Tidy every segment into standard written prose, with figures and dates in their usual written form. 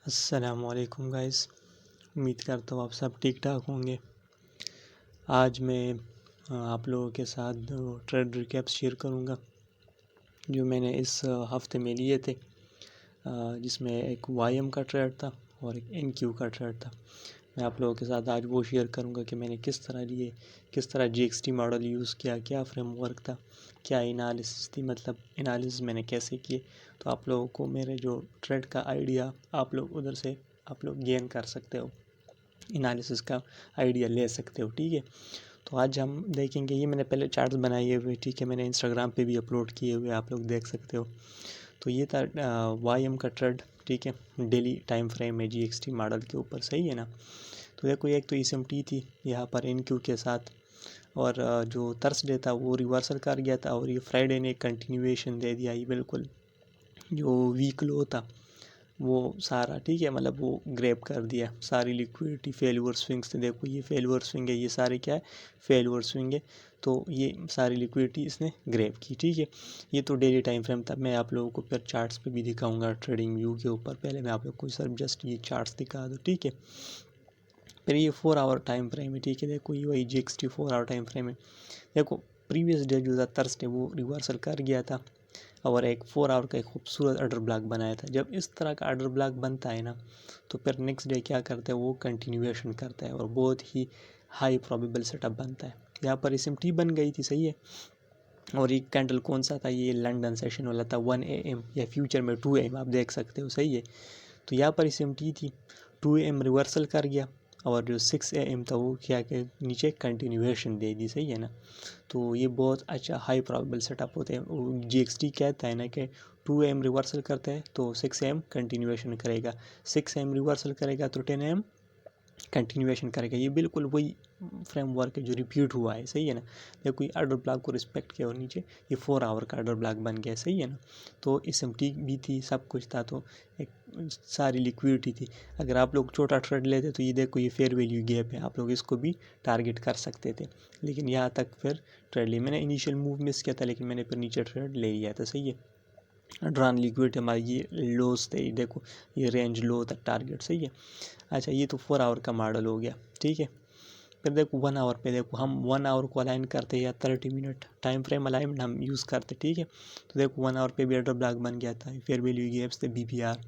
अस्सलामुअलैकुम गाइस। उम्मीद करता हूँ आप सब ठीक ठाक होंगे। आज मैं आप लोगों के साथ ट्रेड रिकैप्स शेयर करूँगा जो मैंने इस हफ्ते में लिए थे, जिसमें एक वाईएम का ट्रेड था और एक एनक्यू का ट्रेड था। मैं आप लोगों के साथ आज वो शेयर करूँगा कि मैंने किस तरह लिए, किस तरह जीएक्सटी मॉडल यूज़ किया, क्या फ्रेमवर्क था, क्या एनालिसिस थी, मतलब एनालिसिस मैंने कैसे किए। तो आप लोगों को मेरे जो ट्रेड का आइडिया आप लोग उधर से आप लोग गेन कर सकते हो, एनालिसिस का आइडिया ले सकते हो। ठीक है, तो आज हम देखेंगे। ये मैंने पहले चार्ट्स बनाए हुए, ठीक है, मैंने इंस्टाग्राम पे भी अपलोड किए हुए, आप लोग देख सकते हो। तो ये था वाईएम का ट्रेड, ठीक है, डेली टाइम फ्रेम में जीएक्सटी मॉडल के ऊपर, सही है ना। तो देखो, एक तो एसएमटी थी यहाँ पर एनक्यू के साथ, और जो थर्सडे था वो रिवर्सल कर गया था, और ये फ्राइडे ने कंटिन्यूएशन दे दिया। ये बिल्कुल जो वीक लो था वो सारा, ठीक है, मतलब वो ग्रैब कर दिया सारी लिक्विडिटी। फेल्यूर स्विंग्स थे, देखो ये फेल्यूर स्विंग है, ये सारे क्या है, फेल्यूर स्विंग है। तो ये सारी लिक्विडिटी इसने ग्रैब की, ठीक है। ये तो डेली टाइम फ्रेम था। मैं आप लोगों को फिर चार्ट्स पे भी दिखाऊंगा ट्रेडिंग व्यू के ऊपर। पहले मैं आप लोग को सिर्फ जस्ट ये चार्ट्स दिखा दूँ, ठीक है। फिर ये 4 आवर टाइम फ्रेम है, ठीक है। देखो ये वही जी 4 आवर टाइम फ्रेम है। देखो प्रीवियस डे जो था थर्सडे वो रिवर्सल कर गया था, और एक 4 आवर का एक खूबसूरत ऑर्डर ब्लॉक बनाया था। जब इस तरह का ऑर्डर ब्लॉक बनता है ना, तो फिर नेक्स्ट डे क्या करता है, वो कंटिन्यूएशन करता है और बहुत ही हाई प्रोबेबल सेटअप बनता है। यहाँ पर एसएमटी बन गई थी, सही है। और ये कैंडल कौन सा था, ये लंदन सेशन वाला था, 1 AM या फ्यूचर में 2 AM, आप देख सकते हो, सही है। तो यहाँ पर एसएमटी थी, 2 AM रिवर्सल कर गया, और जो 6 AM था वो क्या के नीचे कंटिन्यूएशन दे दी, सही है ना। तो ये बहुत अच्छा हाई प्रोबेबल सेटअप होते हैं। जीएक्सटी कहता है ना कि 2 AM रिवर्सल करता है तो 6 AM कंटिन्यूएशन करेगा, 6 AM रिवर्सल करेगा तो 10 AM कंटिन्यूएशन करेगा। ये बिल्कुल वही फ्रेमवर्क है जो रिपीट हुआ है, सही है ना। देखो ये ऑर्डर ब्लॉक को रिस्पेक्ट किया और नीचे ये 4 आवर का ऑर्डर ब्लॉक बन गया, सही है ना। तो एसएमटी भी थी, सब कुछ था, तो एक सारी लिक्विडिटी थी। अगर आप लोग छोटा ट्रेड लेते तो ये देखो ये फेयर वैल्यू गैप है, आप लोग इसको भी टारगेट कर सकते थे, लेकिन यहाँ तक फिर ट्रेड लिया मैंने। इनिशियल मूव मिस किया था, लेकिन मैंने फिर नीचे ट्रेड ले लिया था, सही है। ड्रॉन लिक्विडिटी हमारी ये लोस थे, देखो ये रेंज लो तक टारगेट, सही है। अच्छा, ये तो 4 आवर का मॉडल हो गया, ठीक है। फिर देखो 1 आवर पे, देखो हम 1 आवर को अलाइन करते हैं या 30 मिनट टाइम फ्रेम अलाइनमेंट हम यूज़ करते, ठीक है। तो देखो 1 आवर पे भी ऑर्डर ब्लॉक बन गया था, फेयर वैल्यू गैप्स थे, बीपीआर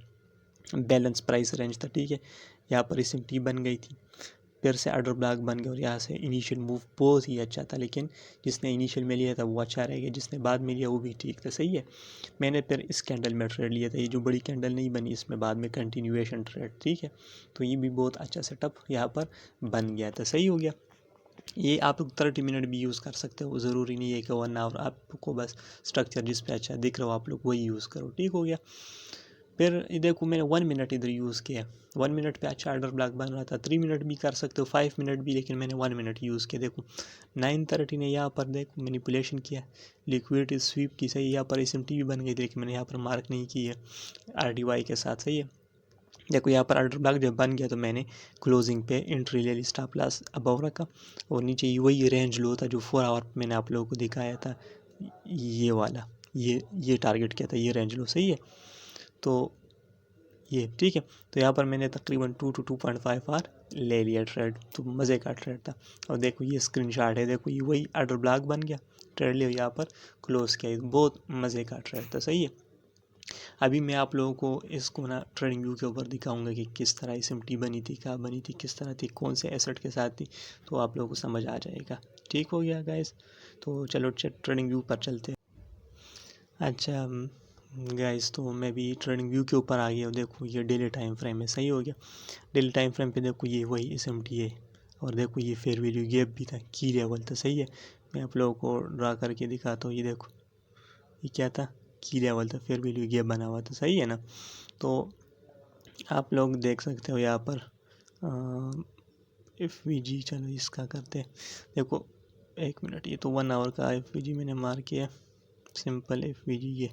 बैलेंस प्राइस रेंज था, ठीक है। यहाँ पर एसएमटी बन गई थी, फिर से ऑर्डर ब्लॉक बन गया, और यहाँ से इनिशियल मूव बहुत ही अच्छा था, लेकिन जिसने इनिशियल में लिया था वो अच्छा रह गया, जिसने बाद में लिया वो भी ठीक था, सही है। मैंने फिर इस कैंडल में ट्रेड लिया था, ये जो बड़ी कैंडल नहीं बनी इसमें बाद में कंटिन्यूएशन ट्रेड, ठीक है। तो ये भी बहुत अच्छा सेटअप यहाँ पर बन गया था, सही हो गया। ये आप लोग 30 मिनट भी यूज़ कर सकते हो, ज़रूरी नहीं है कि 1 आवर। आपको बस स्ट्रक्चर जिस पे अच्छा दिख रहा हो आप लोग वही यूज़ करो, ठीक हो गया। फिर देखो मैंने 1 मिनट इधर यूज़ किया, 1 मिनट पे अच्छा ऑर्डर ब्लॉक बन रहा था। 3 मिनट भी कर सकते हो, 5 मिनट भी, लेकिन मैंने 1 मिनट यूज़ किया। देखो 9:30 ने यहाँ पर देखो मैनिपुलेशन किया, लिक्विडिटी स्वीप की, सही। यहाँ पर एसएमटी भी बन गई थी, लेकिन मैंने यहाँ पर मार्क नहीं की है आरडीवाई के साथ, सही है। देखो यहाँ पर ऑर्डर ब्लॉक जब बन गया तो मैंने क्लोजिंग पे एंट्री ले ली, स्टॉप लॉस अबव रखा, और नीचे वही रेंज लो था जो 4 आवर मैंने आप लोगों को दिखाया था, ये वाला, ये टारगेट किया था, ये रेंज लो, सही है। तो ये ठीक है। तो यहाँ पर मैंने तकरीबन 2 to 2.5 आवर ले लिया ट्रेड, तो मज़े का ट्रेड था। और देखो ये स्क्रीनशॉट है, देखो ये वही ऑर्डर ब्लॉक बन गया, ट्रेड लिया, यहाँ पर क्लोज किया, बहुत मज़े का ट्रेड था, सही है। अभी मैं आप लोगों को इसको ना ट्रेडिंग व्यू के ऊपर दिखाऊंगा कि किस तरह एसएमटी बनी थी, क्या बनी थी, किस तरह थी, कौन से एसेट के साथ थी, तो आप लोगों को समझ आ जाएगा। ठीक हो गया गाइस, तो चलो ट्रेडिंग व्यू पर चलते हैं। अच्छा गाइस, तो मैं भी ट्रेडिंग व्यू के ऊपर आ गया हूँ। देखो ये डेली टाइम फ्रेम है, सही हो गया। डेली टाइम फ्रेम पे देखो ये वही एसएमटी है, और देखो ये फेयर वैल्यू गैप भी था, की लेवल था, सही है। मैं आप लोगों को ड्रा करके दिखाता हूँ, ये देखो ये क्या था, की लेवल था, फेयर वैल्यू गैप बना हुआ था, सही है ना। तो आप लोग देख सकते हो यहाँ पर एफ वी जी, चलो इसका करते हैं। देखो 1 मिनट, ये तो 1 आवर का एफ वी जी मैंने मार्क किया, सिंपल एफ वी जी ये,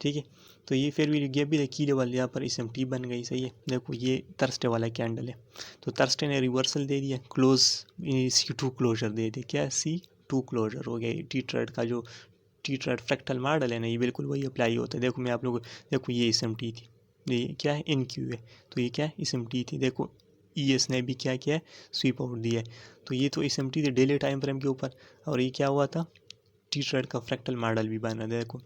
ठीक है। तो ये फिर भी गैप भी की लेवल यहाँ पर एसएमटी बन गई, सही है। देखो ये थर्सडे वाला कैंडल है, तो थर्सडे ने रिवर्सल दे दिया, क्लोज C2 क्लोजर दे दिया, क्या C2 क्लोजर हो गया। टी ट्रेड का जो टी ट्रेड फ्रैक्टल मॉडल है ना, ये बिल्कुल वही अप्लाई होता है। देखो मैं आप लोगों को, देखो ये एसएमटी थी, ये क्या है, इन क्यू है, तो ये क्या है, SMT थी। देखो ES ने भी क्या किया है, स्वीप आउट दिया है। तो ये तो SMT थी डेली टाइम फ्रेम के ऊपर। और ये क्या हुआ था, टी ट्रेड का फ्रैक्टल मॉडल भी बना। देखो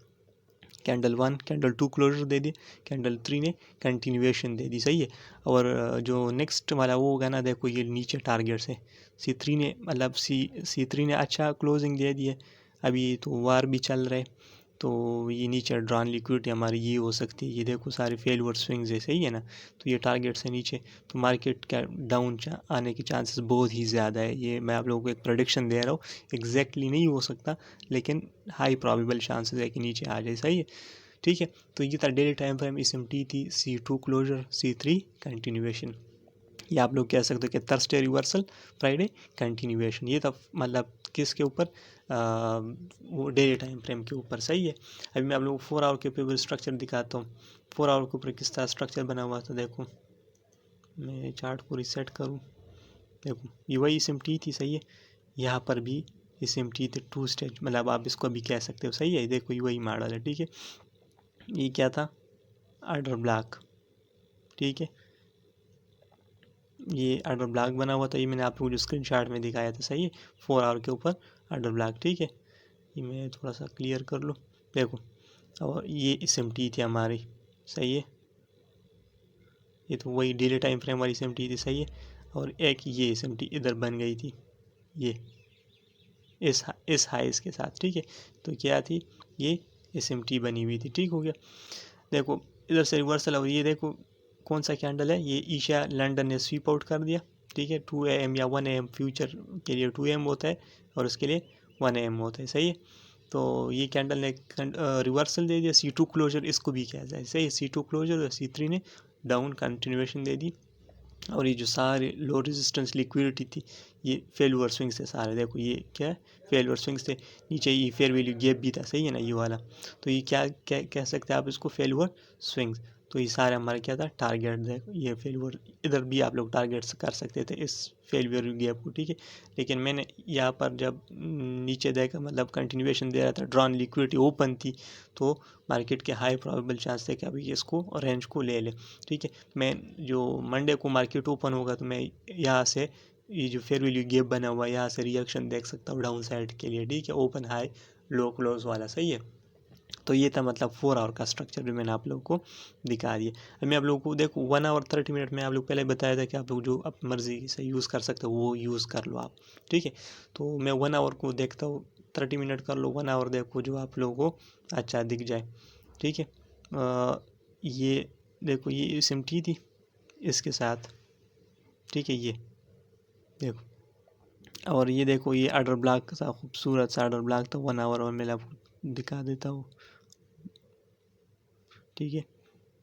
कैंडल 1 कैंडल 2 क्लोजर दे दिए, कैंडल 3 ने कंटिन्यूएशन दे दी, सही है। और जो नेक्स्ट वाला वो होगा ना, देखो ये नीचे टारगेट्स है, C3 ने मतलब C3 ने अच्छा क्लोजिंग दे दी है। अभी तो वार भी चल रहा है, तो ये नीचे ड्रॉन लिक्विडिटी हमारी ये हो सकती है। ये देखो सारे फेलवर स्विंग्स है, सही है ना। तो ये टारगेट से नीचे, तो मार्केट का डाउन आने के चांसेस बहुत ही ज़्यादा है। ये मैं आप लोगों को एक प्रेडिक्शन दे रहा हूँ, एग्जैक्टली नहीं हो सकता, लेकिन हाई प्रॉबेबल चांसेस है कि नीचे आ जाए, सही है। ठीक है, तो ये था डेली टाइम फ्रेम, SMT थी, C2 क्लोजर, C3 कंटिन्यूएशन। या आप लोग कह सकते हो कि थर्सडे रिवर्सल, फ्राइडे कंटिन्यूएशन। ये था मतलब किसके ऊपर, वो डेली टाइम फ्रेम के ऊपर, सही है। अभी मैं आप लोगों को 4 आवर के ऊपर स्ट्रक्चर दिखाता हूँ। 4 आवर के ऊपर किस तरह स्ट्रक्चर बना हुआ था, देखो मैं चार्ट को रिसेट करूँ। देखो ये वही SMT थी, सही है। यहाँ पर भी SMT थे 2 स्टेज, मतलब आप इसको भी कह सकते हो, सही है। देखो ये वही मॉडल है, ठीक है। ये क्या था, ऑर्डर ब्लॉक, ठीक है। ये ऑर्डर ब्लॉक बना हुआ था, ये मैंने आपको जो स्क्रीनशॉट में दिखाया था, सही है। 4 आवर के ऊपर ऑर्डर ब्लॉक, ठीक है। ये मैं थोड़ा सा क्लियर कर लूँ, देखो। और ये SMT थी हमारी, सही है। ये तो वही डेली टाइम फ्रेम वाली SMT थी, सही है। और एक ये SMT इधर बन गई थी, ये इस हाइस के साथ, ठीक है। तो क्या थी, ये SMT बनी हुई थी, ठीक हो गया। देखो इधर से रिवर्सल, और ये देखो कौन सा कैंडल है, ये ईशा लंदन ने स्वीप आउट कर दिया, ठीक है। 2 AM या 1 AM फ्यूचर के लिए 2 AM होता है, और उसके लिए 1 AM होता है, सही है। तो ये कैंडल ने रिवर्सल दे दिया, C2 क्लोजर इसको भी किया जाए, सही है। C2 क्लोजर और C3 ने डाउन कंटिन्यूएशन दे दी। और ये जो सारे लो रेजिस्टेंस लिक्विडिटी थी, ये फेलुअर स्विंग्स थे सारे। देखो ये क्या है, फेलुअर स्विंग्स थे। नीचे ये फेयर वैल्यू गैप भी था, सही है ना, ये वाला। तो ये क्या क्या कह सकते हैं आप इसको, फेलुअर स्विंग्स। तो ये सारे हमारे क्या था, टारगेट। देखो ये फेलुअर, इधर भी आप लोग टारगेट्स कर सकते थे इस फेलुअर गैप को, ठीक है। लेकिन मैंने यहाँ पर जब नीचे देखा, मतलब कंटिन्यूएशन दे रहा था, ड्रॉन लिक्विडिटी ओपन थी, तो मार्केट के हाई प्रोबेबल चांस थे कि अभी इसको रेंज को ले ले, ठीक है। मैं जो मंडे को मार्केट ओपन होगा, तो मैं यहाँ से ये जो फेयर वैल्यू गैप बना हुआ है, यहाँ से रिएक्शन देख सकता हूँ डाउन साइड के लिए, ठीक है। ओपन हाई लो क्लोज वाला, सही है। तो ये था मतलब 4 आवर का स्ट्रक्चर भी मैंने आप लोगों को दिखा दिया। अब मैं आप लोगों को देखो 1 आवर 30 मिनट में आप लोग पहले बताया था कि आप लोग जो आप मर्जी से यूज़ कर सकते हो वो यूज़ कर लो आप, ठीक है। तो मैं 1 आवर को देखता हूँ, 30 मिनट कर लो, 1 आवर देखो जो आप लोगों को अच्छा दिख जाए, ठीक है। ये देखो ये SMT थी इसके साथ, ठीक है, ये देखो। और ये देखो ये ऑर्डर ब्लॉक सा खूबसूरत सा ऑर्डर ब्लॉक था 1 आवर, और मैं आपको दिखा देता हूँ, ठीक है।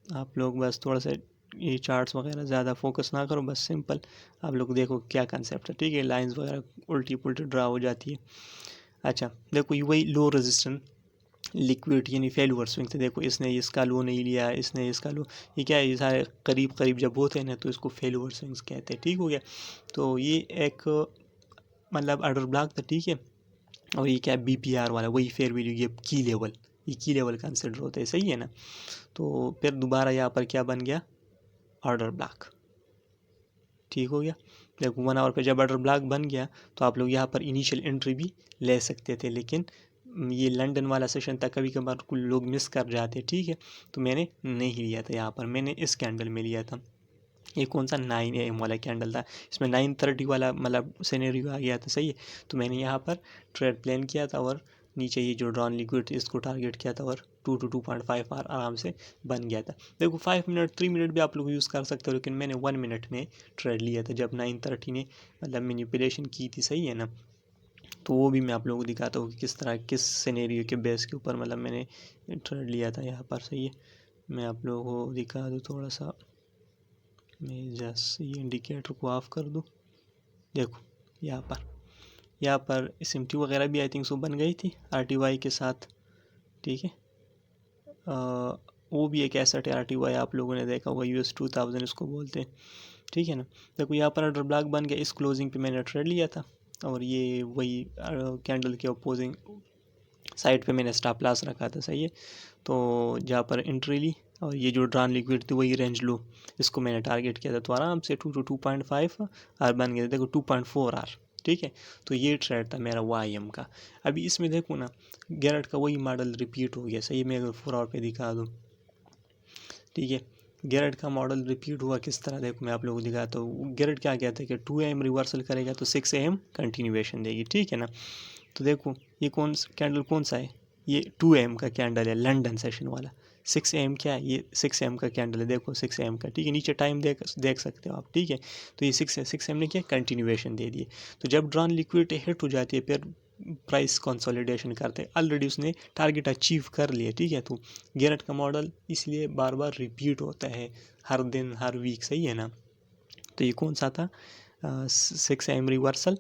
आप लोग बस थोड़ा सा ये चार्ट्स वगैरह ज़्यादा फोकस ना करो, बस सिंपल आप लोग देखो क्या कंसेप्ट है, ठीक है। लाइंस वगैरह उल्टी पुल्टी ड्रा हो जाती है। अच्छा देखो ये वही लो रेजिस्टेंस लिक्विड यानी फेलुअर स्विंग थे। देखो इसने इसका लो नहीं लिया, इसने इसका लो, ये क्या है, ये सारे करीब करीब जब होते हैं ना, तो इसको फेलुअर स्विंग्स कहते हैं, ठीक हो गया। तो ये एक मतलब ऑर्डर ब्लॉक था, ठीक है। और ये क्या है, BPR वाला, वही फेयर वैल्यू ये की लेवल, ये की लेवल कंसिडर होता है, सही है ना। तो फिर दोबारा यहाँ पर क्या बन गया, ऑर्डर ब्लॉक, ठीक हो गया। देखो 1 आवर पे जब ऑर्डर ब्लॉक बन गया, तो आप लोग यहाँ पर इनिशियल एंट्री भी ले सकते थे, लेकिन ये लंदन वाला सेशन था, कभी कभार कुछ लोग मिस कर जाते, ठीक है। तो मैंने नहीं लिया था यहाँ पर, मैंने इस कैंडल में लिया था। ये कौन सा 9 AM वाला कैंडल था, इसमें 9:30 वाला मतलब सिनेरियो आ गया था, सही है। तो मैंने यहाँ पर ट्रेड प्लान किया था, और नीचे ये जो ड्रॉन लिक्विड इसको टारगेट किया था, और 2 to 2.5 आवर आराम से बन गया था। देखो 5 मिनट 3 मिनट भी आप लोग यूज़ कर सकते हो, लेकिन मैंने 1 मिनट में ट्रेड लिया था जब 9:30 ने मतलब मैनिपुलेशन की थी, सही है ना। तो वो भी मैं आप लोगों को दिखाता हूँ कि किस तरह किस सिनेरियो के बेस के ऊपर मतलब मैंने ट्रेड लिया था यहाँ पर, सही है। मैं आप लोगों को दिखा दूँ थोड़ा सा, मैं जस्ट ये इंडिकेटर को ऑफ कर दूँ। देखो यहाँ पर SMT वगैरह भी आई थिंक सो बन गई थी RTY के साथ, ठीक है। वो भी एक ऐसा RTY आप लोगों ने देखा होगा, US 2000 इसको बोलते हैं, ठीक है ना। देखो यहाँ पर ऑर्डर ब्लॉक बन गया, इस क्लोजिंग पे मैंने ट्रेड लिया था, और ये वही कैंडल के अपोजिंग साइड पे मैंने स्टॉप लॉस रखा था, सही है। तो जहाँ पर एंट्री ली, और ये जो ड्रॉन लिक्विड थी वही रेंज लो, इसको मैंने टारगेट किया था, तो आराम से 2 to 2.5 आर बन गया, देखो 2.4 आर। ठीक है, तो ये ट्रेड था मेरा YM का। अभी इसमें देखो ना, गैरेट का वही मॉडल रिपीट हो गया। सही, मैं अगर 4 आवर पे दिखा दूँ, ठीक है, गैरेट का मॉडल रिपीट हुआ किस तरह, देखो मैं आप लोगों को दिखाता हूँ। गैरेट क्या कहता है कि 2 AM रिवर्सल करेगा तो 6 AM कंटिन्यूएशन देगी। ठीक है ना, तो देखो ये कैंडल कौन सा है, ये 2 AM का कैंडल है, लंदन सेशन वाला। 6 AM क्या है, ये 6 AM का कैंडल है, देखो 6 AM का। ठीक है, नीचे टाइम देख सकते हो आप। ठीक है, तो ये 6 AM ने क्या कंटिन्यूएशन दे दिए। तो जब ड्रॉन लिक्विडिटी हिट हो जाती है, फिर प्राइस कंसोलिडेशन करते हैं, ऑलरेडी उसने टारगेट अचीव कर लिया। ठीक है, तो गैरेट का मॉडल इसलिए बार बार रिपीट होता है, हर दिन हर वीक। सही है ना, तो ये कौन सा था, 6 AM रिवर्सल,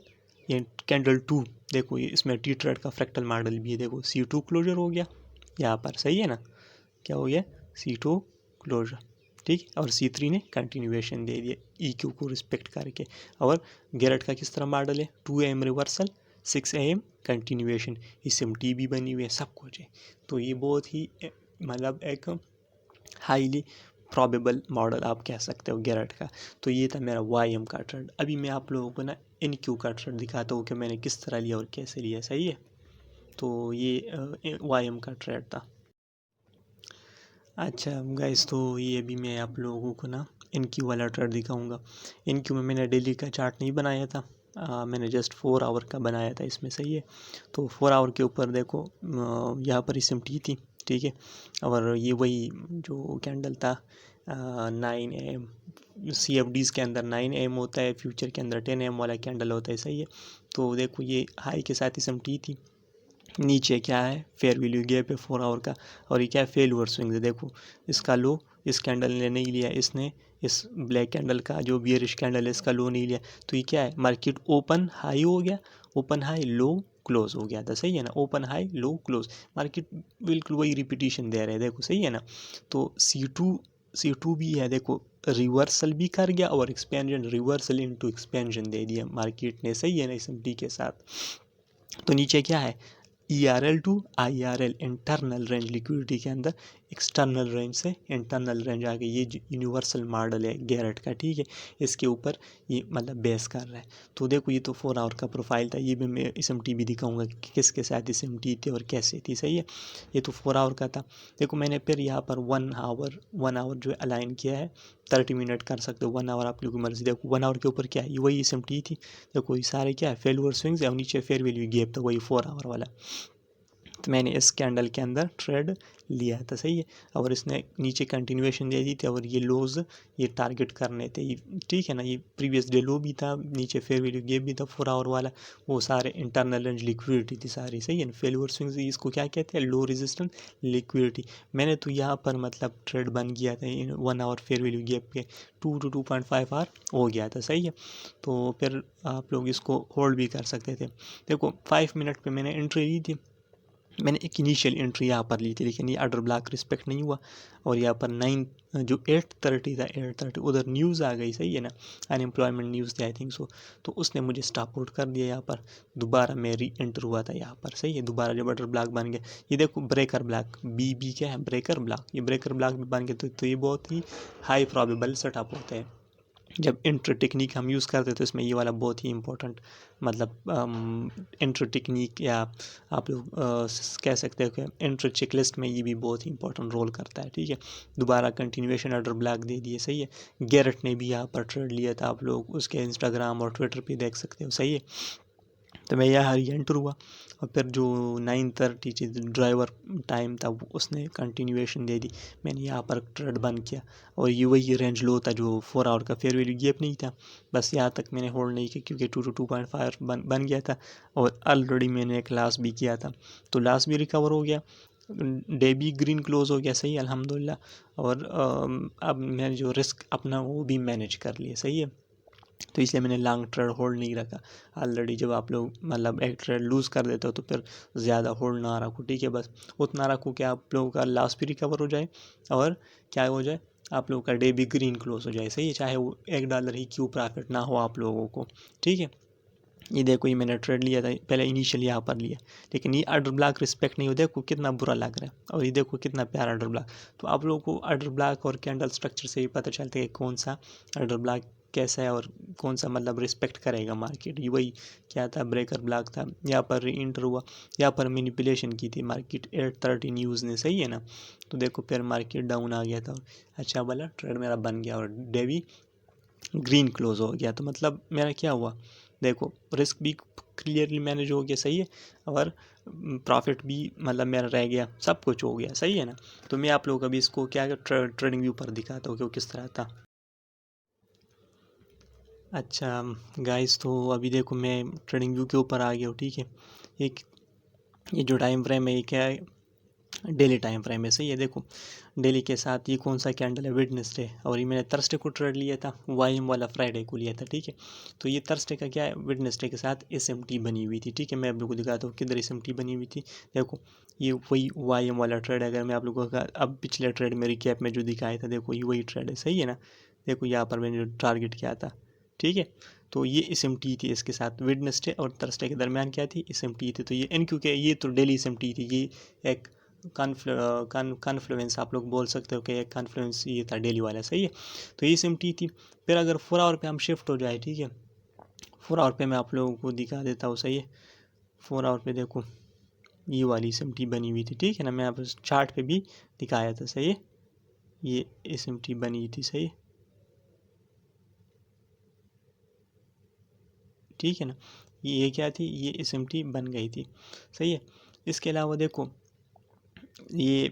ये कैंडल 2। देखो ये इसमें टी ट्रेड का फ्रैक्टल मॉडल भी है, देखो C2 क्लोजर हो गया यहाँ पर। सही है ना, क्या हो गया, C2 क्लोजर। ठीक है, और C3 ने कंटिन्यूएशन दे दिया EQ को रिस्पेक्ट करके। और गैरेट का किस तरह मॉडल है, 2 AM reversal, 6 AM continuation, SMT भी बनी हुई है, सब कुछ है। तो ये बहुत ही मतलब एक हाईली प्रॉबेबल मॉडल आप कह सकते हो गैरेट का। तो ये था मेरा YM का ट्रेड। अभी मैं आप लोगों को ना NQ का ट्रेड दिखाता हूँ कि मैंने किस तरह लिया और कैसे लिया। सही है, तो ये YM का ट्रेड था। अच्छा गाइस, तो ये अभी मैं आप लोगों को ना NQ वाला ट्रेड दिखाऊंगा। NQ में मैंने डेली का चार्ट नहीं बनाया था, मैंने जस्ट 4 आवर का बनाया था इसमें। सही है, तो 4 आवर के ऊपर देखो यहाँ पर SMT थी। ठीक है, और ये वही जो कैंडल था 9 AM, CFDs के अंदर 9 AM होता है, फ्यूचर के अंदर 10 AM वाला कैंडल होता है। सही है, तो देखो ये हाई के साथ SMT थी, नीचे क्या है, फेयर वैल्यू गैप है 4 आवर का, और ये क्या है, फेलुअर स्विंग है। देखो इसका लो इस कैंडल ने नहीं लिया, इसने इस ब्लैक कैंडल का जो बियरिश कैंडल है इसका लो नहीं लिया, तो ये क्या है, मार्केट ओपन हाई हो गया, ओपन हाई लो क्लोज हो गया था। सही है ना, open high low close, market बिल्कुल वही रिपीटिशन दे रहे हैं। देखो सही है ना, तो C2 भी है, देखो रिवर्सल भी कर गया और एक्सपेंशन, रिवर्सल इनटू एक्सपेंशन दे दिया मार्केट ने। सही है ना, SMT के साथ। तो नीचे क्या है, ERL to IRL, internal range liquidity के अंदर एक्सटर्नल रेंज से इंटरनल रेंज आ गई। ये यूनिवर्सल मॉडल है गैरेट का। ठीक है, इसके ऊपर ये मतलब बेस कर रहा है। तो देखो ये तो 4 आवर का प्रोफाइल था, ये भी मैं SMT भी दिखाऊंगा कि किसके साथ SMT थी और कैसे थी। सही है, ये तो 4 आवर का था। देखो मैंने फिर यहाँ पर 1 आवर जो अलाइन किया है, 30 मिनट कर सकते हो, 1 आवर आप लोगों की मर्जी। देखो 1 आवर के ऊपर क्या है, ये वही SMT थी। देखो ये सारे क्या है, फेलुअर स्विंग्स है, और नीचे फेयर वैल्यू गैप था, वही 4 आवर वाला। तो मैंने इस कैंडल के अंदर ट्रेड लिया था। सही है, और इसने नीचे कंटिन्यूएशन दे दी थी, और ये लोज ये टारगेट करने थे। ठीक है ना, ये प्रीवियस डे लो भी था, नीचे फेयर वैल्यू गैप भी था 4 आवर वाला, वो सारे इंटरनल रेंज लिक्विडिटी थी सारी। सही है ना, फेलुअर स्विंग्स इसको क्या कहते हैं, लो रेजिस्टेंस लिक्विडिटी। मैंने तो यहाँ पर मतलब ट्रेड बन गया था 1 आवर फेयर वैल्यू गैप के 2 to 2.5 आवर हो गया था। सही है, तो फिर आप लोग इसको होल्ड भी कर सकते थे। देखो 5 मिनट पे मैंने एंट्री ली थी, मैंने एक इनिशियल एंट्री यहाँ पर ली थी, लेकिन ये ऑर्डर ब्लॉक रिस्पेक्ट नहीं हुआ, और यहाँ पर 9 जो 8:30 था, 8:30 उधर न्यूज़ आ गई। सही है ना, अनएम्प्लॉयमेंट न्यूज़ थी आई थिंक सो, तो उसने मुझे स्टॉप आउट कर दिया। यहाँ पर दोबारा मैं री एंटर हुआ था यहाँ पर। सही है, दोबारा जब ऑर्डर ब्लॉक बन गया, ये देखो ब्रेकर ब्लॉक, बी क्या है, ब्रेकर ब्लॉक, ये ब्रेकर ब्लॉक भी बन गया, तो ये बहुत ही हाई प्रॉबेबल सेटअप होता है। जब इंटर टेक्निक हम यूज़ करते तो इसमें ये वाला बहुत ही इंपॉर्टेंट मतलब इंटर टेक्निक, या आप लोग कह सकते हो कि इंटर चेकलिस्ट में ये भी बहुत ही इंपॉर्टेंट रोल करता है। ठीक है, दोबारा कंटिन्यूएशन ऑर्डर ब्लॉक दे दिए। सही है, गैरेट ने भी यहाँ पर ट्रेड लिया था, आप लोग उसके इंस्टाग्राम और ट्विटर पे देख सकते हो। सही है, तो मैं यहाँ री एंटर हुआ, और फिर जो 9:30 ड्राइवर टाइम था उसने कंटिन्यूएशन दे दी, मैंने यहाँ पर ट्रेड बंद किया। और ये वही रेंज लो था जो 4 आवर का, फेयर वैल्यू गैप नहीं था, बस यहाँ तक मैंने होल्ड नहीं किया क्योंकि 2 to 2.5 बन गया था, और ऑलरेडी मैंने एक लॉस भी किया था, तो लॉस भी रिकवर हो गया, डे भी ग्रीन क्लोज हो गया। सही है, अल्हम्दुलिल्लाह। और अब मैंने जो रिस्क अपना वो भी मैनेज कर लिया। सही है, तो इसलिए मैंने लॉन्ग ट्रेड होल्ड नहीं रखा। ऑलरेडी जब आप लोग मतलब एक ट्रेड लूज़ कर देते हो तो फिर ज़्यादा होल्ड ना रखो। ठीक है, बस उतना रखो कि आप लोगों का लॉस भी रिकवर हो जाए, और क्या हो जाए, आप लोगों का डे भी ग्रीन क्लोज हो जाए। सही है, चाहे वो $1 ही क्यों प्रॉफिट ना हो आप लोगों को। ठीक है, ये देखो, ये मैंने ट्रेड लिया था पहले, इनिशियल यहाँ पर लिया, लेकिन ये ऑर्डर ब्लॉक रिस्पेक्ट नहीं हो, देखो कितना बुरा लग रहा है। और ये देखो कितना प्यारा ऑर्डर ब्लॉक। तो आप लोगों को ऑर्डर ब्लॉक और कैंडल स्ट्रक्चर से ही पता चलता है कि कौन सा ऑर्डर ब्लॉक कैसा है और कौन सा मतलब रिस्पेक्ट करेगा मार्केट। ये वही क्या था, ब्रेकर ब्लॉक था, यहाँ पर इंटर हुआ, यहाँ पर मैनिपुलेशन की थी मार्केट 8:30 न्यूज़ ने, सही है ना। तो देखो फिर मार्केट डाउन आ गया था, अच्छा वाला ट्रेड मेरा बन गया और डेवी ग्रीन क्लोज हो गया। तो मतलब मेरा क्या हुआ, देखो रिस्क भी क्लियरली मैनेज हो गया, सही है, और प्रॉफिट भी मतलब मेरा रह गया, सब कुछ हो गया, सही है ना। तो मैं आप लोगों को अभी इसको क्या ट्रेडिंग व्यू पर दिखाता हूँ कि वो किस तरह था। अच्छा गाइस, तो अभी देखो मैं ट्रेडिंग व्यू के ऊपर आ गया हूँ, ठीक है। एक ये जो टाइम फ्रेम है ये क्या है, डेली टाइम फ्रेम है, सही है। देखो डेली के साथ ये कौन सा कैंडल है, वेडनेसडे, और ये मैंने थर्सडे को ट्रेड लिया था, वाईएम वाला फ्राइडे को लिया था, ठीक है। तो ये थर्सडे का क्या है, वेडनेसडे के साथ एसएमटी बनी हुई थी, ठीक है। मैं आप लोगों को दिखाता हूँ किधर एसएमटी बनी हुई थी। देखो ये वही वाईएम वाला ट्रेड है। अगर मैं आप लोगों का अब पिछले ट्रेड में रिकैप में जो दिखाया था, देखो ये वही ट्रेड है, सही है ना। देखो यहाँ पर मैंने जो टारगेट किया था, ठीक है। तो ये एसएमटी थी, इसके साथ वेडनेसडे और थर्सडे के दरमियान क्या थी, एसएमटी थी। तो ये एनक्यू के ये तो डेली एसएमटी थी, ये एक कॉन्फ्लुएंस आप लोग बोल सकते हो कि एक कॉन्फ्लुएंस ये था डेली वाला, सही है। तो ये सिमटी थी। फिर अगर 4 आवर पे हम शिफ्ट हो जाए, ठीक है, 4 आवर पे मैं आप लोगों को दिखा देता हूँ, सही है। 4 आवर पे देखो ये वाली सिमटी बनी हुई थी, ठीक है ना। मैं आप चार्ट पे भी दिखाया था, सही है। ये सिमटी बनी थी, सही है, ठीक है ना। ये क्या थी, ये सिमटी बन गई थी, सही है। इसके अलावा देखो ये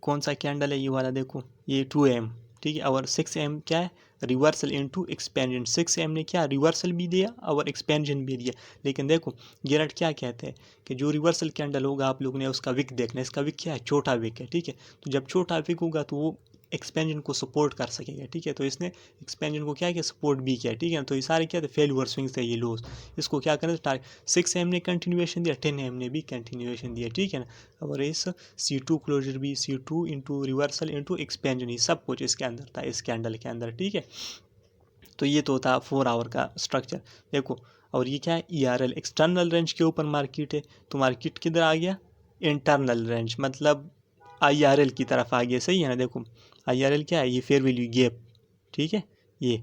कौन सा कैंडल है, ये वाला देखो, ये 2 AM, ठीक है। और 6 AM क्या है, रिवर्सल इनटू एक्सपेंजन। 6 AM ने क्या रिवर्सल भी दिया और एक्सपेंजन भी दिया। लेकिन देखो गेरट क्या कहते हैं कि जो रिवर्सल कैंडल होगा आप लोगों ने उसका विक देखना है। इसका विक क्या है, छोटा विक है, ठीक है। तो जब छोटा विक होगा तो वो एक्सपेंजन को सपोर्ट कर सकेगा, ठीक है। तो इसने एक्सपेंजन को क्या किया, सपोर्ट भी किया, ठीक है। तो ये सारे क्या थे, फेलुअर स्विंग्स थे, ये लॉस। इसको क्या करना टारगेट, 6 AM ने कंटिन्यूएशन दिया, 10 AM ने भी कंटिन्यूएशन दिया, ठीक है ना। और इस C2 क्लोजर भी, C2 इंटू रिवर्सल इंटू एक्सपेंजन, ही सब कुछ इसके अंदर था, इस कैंडल के अंदर, ठीक है। तो ये तो था 4 आवर का स्ट्रक्चर, देखो। और ये क्या है, ERL एक्सटर्नल रेंज के ऊपर मार्केट है। तो मार्केट किधर आ गया, इंटरनल रेंज, मतलब IRL की तरफ आ गया, सही है ना। देखो IRL क्या है, ये फेयर वैल्यू गैप, ठीक है, ये,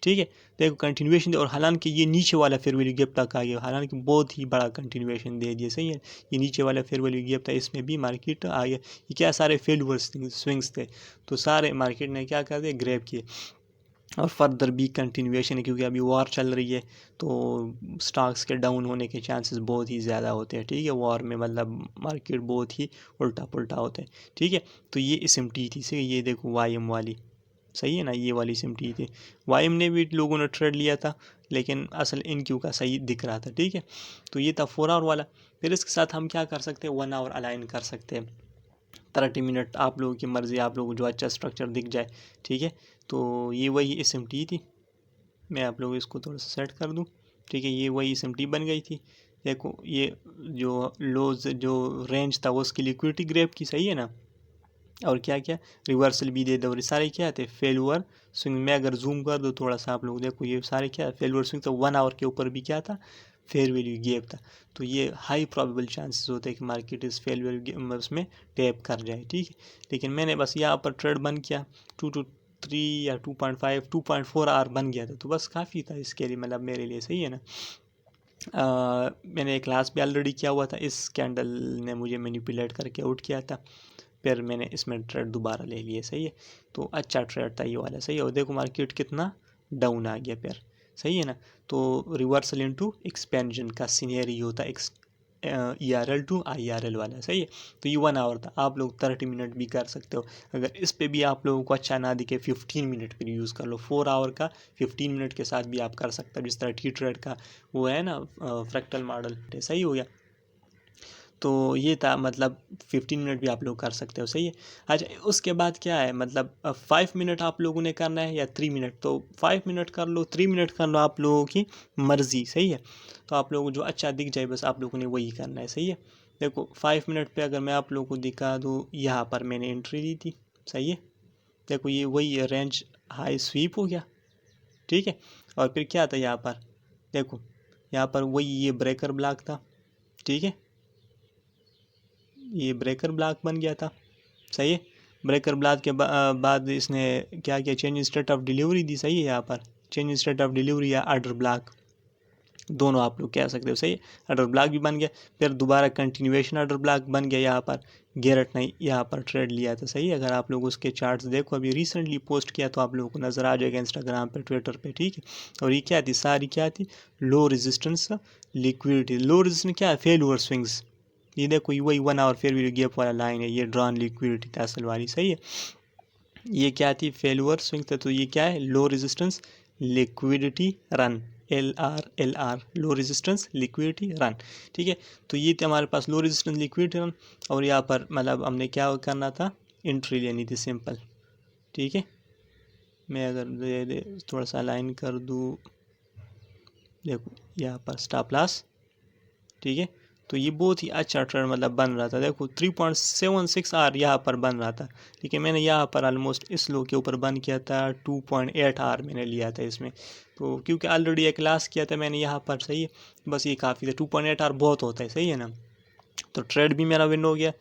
ठीक है। देखो कंटिन्यूएशन, और हालांकि ये नीचे वाला फेयर वैल्यू गैप तक आ गया, हालांकि बहुत ही बड़ा कंटिन्यूएशन दे दिया, सही है। ये नीचे वाला फेयर वैल्यू गैप था, इसमें भी मार्केट आ गया। ये क्या सारे फेलुअर स्विंग्स थे, तो सारे मार्केट ने क्या कर दिया, ग्रैब किए। और फर्दर भी कंटिन्यूएशन है, क्योंकि अभी वॉर चल रही है, तो स्टॉक्स के डाउन होने के चांसेस बहुत ही ज़्यादा होते हैं, ठीक है। वॉर में मतलब मार्केट बहुत ही उल्टा पुल्टा होता है, ठीक है। तो ये SMT थी, सही। ये देखो YM वाली, सही है ना, ये वाली SMT थी। YM ने भी लोगों ने ट्रेड लिया था, लेकिन असल NQ का सही दिख रहा था, ठीक है। तो ये था 4 आवर वाला। फिर इसके साथ हम क्या कर सकते हैं, 1 आवर अलाइन कर सकते हैं, 30 मिनट, आप लोगों की मर्ज़ी, आप लोगों को जो अच्छा स्ट्रक्चर दिख जाए, ठीक है। तो ये वही SMT थी, मैं आप लोगों को इसको थोड़ा सा सेट कर दूँ, ठीक है। ये वही SMT बन गई थी। देखो ये जो लोज जो रेंज था वो उसकी लिक्विडिटी ग्रैब की, सही है ना। और क्या क्या रिवर्सल भी दे दो, और ये सारे क्या थे, फेलुअर स्विंग। मैं अगर जूम कर दूँ थोड़ा सा, आप लोग देखो ये सारे क्या फेलुअर स्विंग। तो 1 आवर के ऊपर भी क्या था, फेयर वैल्यू गैप था। तो ये हाई प्रोबेबल चांसेस होते हैं कि मार्केट इस फेयर वैल्यू उसमें टैप कर जाए, ठीक है। लेकिन मैंने बस यहाँ पर ट्रेड बन किया 2 to 3 या 2.5 2.4 आवर बन गया था, तो बस काफ़ी था इसके लिए, मतलब मेरे लिए, सही है ना। मैंने एक क्लास भी ऑलरेडी किया हुआ था, इस कैंडल ने मुझे मैनिपुलेट करके आउट किया था, फिर मैंने इसमें ट्रेड दोबारा ले लिए, सही है। तो अच्छा ट्रेड था ये वाला, सही है। और देखो मार्केट कितना डाउन आ गया फिर, सही है ना। तो रिवर्सल इनटू एक्सपेंशन का सीनेरियो होता है, ERL टू IRL वाला, सही है। तो ये 1 आवर था, आप लोग 30 मिनट भी कर सकते हो। अगर इस पे भी आप लोगों को अच्छा ना दिखे, 15 मिनट पर यूज़ कर लो। 4 आवर का 15 मिनट के साथ भी आप कर सकते हो, जिस तरह T ट्रेड का वो है ना, फ्रैक्टल मॉडल, सही हो गया। तो ये था, मतलब 15 मिनट भी आप लोग कर सकते हो, सही है। अच्छा उसके बाद क्या है, मतलब 5 मिनट आप लोगों ने करना है या 3 मिनट, तो 5 मिनट कर लो, 3 मिनट कर लो, आप लोगों की मर्ज़ी, सही है। तो आप लोगों को जो अच्छा दिख जाए बस आप लोगों ने वही करना है, सही है। देखो 5 मिनट पे अगर मैं आप लोगों को दिखा दूँ, यहाँ पर मैंने एंट्री ली थी, सही है। देखो ये वही रेंज हाई स्वीप हो गया, ठीक है। और फिर क्या था यहाँ पर, देखो यहाँ पर वही ये ब्रेकर ब्लॉक था, ठीक है, ये ब्रेकर ब्लॉक बन गया था, सही है। ब्रेकर ब्लॉक के बाद इसने क्या किया, चेंज स्टेट ऑफ डिलीवरी दी, सही है। यहाँ पर चेंज स्टेट ऑफ डिलीवरी या ऑर्डर ब्लॉक दोनों आप लोग कह सकते हो, सही है। ऑर्डर ब्लॉक भी बन गया, फिर दोबारा कंटिन्यूएशन ऑर्डर ब्लॉक बन गया। यहाँ पर गैरेट ने यहाँ पर ट्रेड लिया था, सही है। अगर आप लोग उसके चार्ट्स देखो, अभी रिसेंटली पोस्ट किया तो आप लोगों को नज़र आ जाएगा इंस्टाग्राम पे, ट्विटर पे, ठीक है। और ये क्या थी, सारी क्या थी, low resistance liquidity. Low resistance क्या है, फेल स्विंग्स। ये देखो ये वही 1 आवर फेयर गैप वाला लाइन है, ये ड्रॉन लिक्विडिटी था असल वाली, सही है। ये क्या थी, फेलुअर स्विंग था, तो ये क्या है, low resistance liquidity run, LR low resistance liquidity run, ठीक है। तो ये थे हमारे पास लो रेजिस्टेंस लिक्विडिटी रन, और यहाँ पर मतलब हमने क्या करना था, एंट्री लेनी थी, सिंपल, ठीक है। मैं अगर थोड़ा सा अलाइन कर दूँ, देखो यहाँ पर स्टॉप लॉस, ठीक है। तो ये बहुत ही अच्छा ट्रेड मतलब बन रहा था, देखो 3.76 आर यहाँ पर बन रहा था, ठीक है। मैंने यहाँ पर ऑलमोस्ट इस लो के ऊपर बंद किया था, 2.8 आर मैंने लिया था इसमें, तो क्योंकि ऑलरेडी एक लॉस किया था मैंने यहाँ पर, सही है। बस ये काफ़ी था, 2.8 आर बहुत होता है, सही है ना। तो ट्रेड भी मेरा विन हो गया,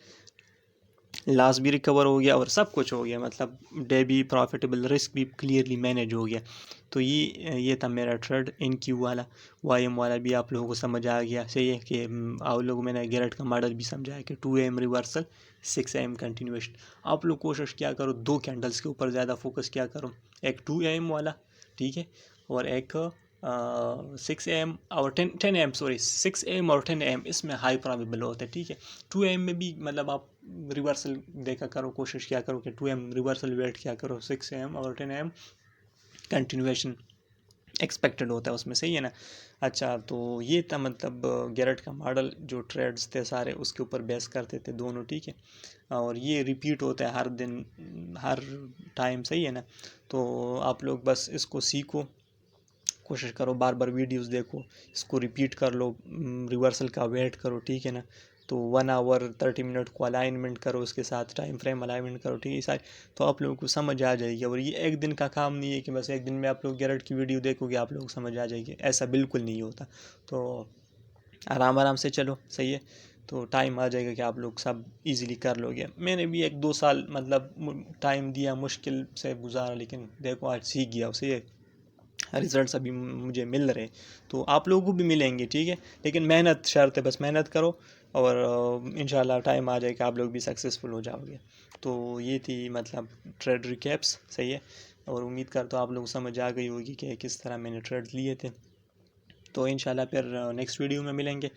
लॉस भी रिकवर हो गया, और सब कुछ हो गया, मतलब डे भी प्रॉफिटेबल, रिस्क भी क्लियरली मैनेज हो गया। तो ये था मेरा ट्रेड इन क्यू वाला। YM वाला भी आप लोगों को समझ आ गया, सही है कि आप लोगों मैंने गैरेट का मॉडल भी समझाया कि 2 AM रिवर्सल, 6 AM कंटिन्यूएशन। आप लोग कोशिश क्या करो, 2 कैंडल्स के ऊपर ज़्यादा फोकस क्या करो, एक 2 AM वाला, ठीक है, और एक 6 AM और 10 AM, सॉरी 6 AM और 10 AM, इसमें हाई प्रोबेबल होता है, ठीक है। 2 AM में भी मतलब आप रिवर्सल देखा करो, कोशिश क्या करो कि 2 AM रिवर्सल वेट क्या करो, 6 AM और 10 AM कंटिन्यूएशन एक्सपेक्टेड होता है उसमें, सही है ना। अच्छा, तो ये था मतलब गैरेट का मॉडल, जो ट्रेड्स थे सारे उसके ऊपर बेस करते थे दोनों, ठीक है। और ये रिपीट होता है हर दिन, हर टाइम, सही है ना। तो आप लोग बस इसको सीखो, कोशिश करो, बार बार वीडियोस देखो, इसको रिपीट कर लो, रिवर्सल का वेट करो, ठीक है ना। तो 1 आवर 30 मिनट को अलाइनमेंट करो, उसके साथ टाइम फ्रेम अलाइनमेंट करो, ठीक है सारी, तो आप लोगों को समझ आ जाएगी। और ये एक दिन का काम नहीं है कि बस एक दिन में आप लोग गैरेट की वीडियो देखोगे आप लोग समझ आ जाएगी, ऐसा बिल्कुल नहीं होता। तो आराम आराम से चलो, सही है। तो टाइम आ जाएगा कि आप लोग सब इजीली कर लोगे। मैंने भी 1-2 साल मतलब टाइम दिया, मुश्किल से गुजारा, लेकिन देखो आज सीख गया उसे, रिजल्ट्स अभी मुझे मिल रहे, तो आप लोगों को भी मिलेंगे, ठीक है। लेकिन मेहनत शर्त है, बस मेहनत करो, और इंशाल्लाह टाइम आ जाएगा आप लोग भी सक्सेसफुल हो जाओगे। तो ये थी मतलब ट्रेड रिकैप्स, सही है। और उम्मीद करता हूँ आप लोग समझ आ गई होगी कि किस तरह मैंने ट्रेड लिए थे। तो इंशाल्लाह फिर नेक्स्ट वीडियो में मिलेंगे।